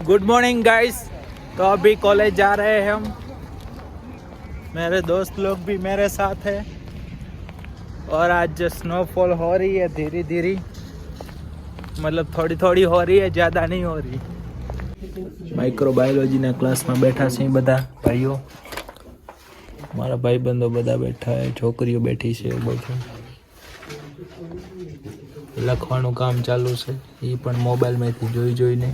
Good morning guys. तो अभी college जा रहे हैं हम। मेरे दोस्त लोग भी मेरे साथ है और आज स्नोफॉल हो रही है धीरे धीरे, मतलब थोड़ी थोड़ी हो रही है, ज़्यादा नहीं हो रही। માઇક્રોબાયોલોજીના ક્લાસમાં બેઠા છે બધા ભાઈઓ, મારા ભાઈબંધો બધા બેઠા છે, છોકરીઓ બેઠી છે, એવું બધું લખવાનું કામ ચાલુ છે, એ પણ મોબાઈલમાંથી જોઈ જોઈને.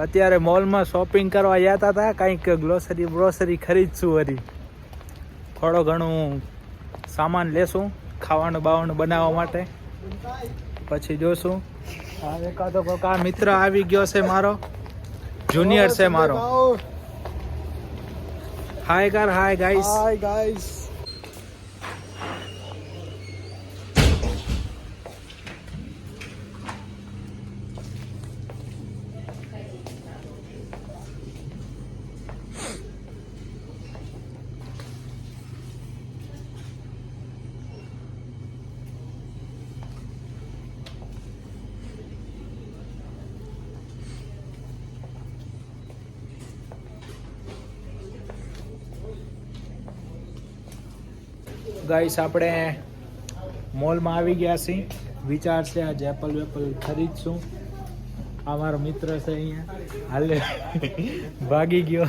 અત્યારે મોલમાં શોપિંગ કરવા જતા હતા, કંઈક ગ્રોસરી ખરીદશું, વળી થોડો ઘણું સામાન લેશું ખાવાનું બાવાનું બનાવવા માટે, પછી જોશું. એકાદો કોઈક આ મિત્ર આવી ગયો છે, મારો જુનિયર છે મારો. હાય કર, hi guys. Hi guys. Guys આપણે મોલમાં આવી ગયા છીએ. વિચાર છે આજે એપલ વેપલ ખરીદશું. આ મારો મિત્ર છે અહીંયા, હાલે ભાગી ગયો.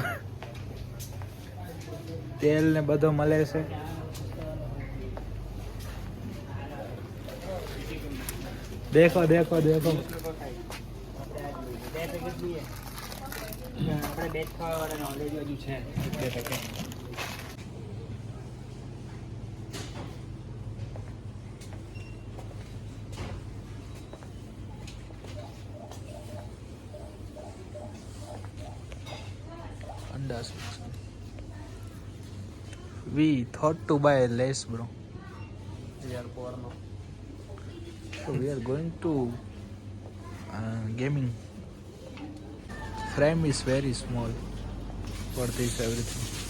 તેલ ને બધો મળે છે. દેખો દેખો દેખો. આપણે બેટ ખાવા વાળા નોલેજ હજુ છે 2%. We thought to buy less, bro. We are poor now. So we are going to gaming. Frame is very small for this everything.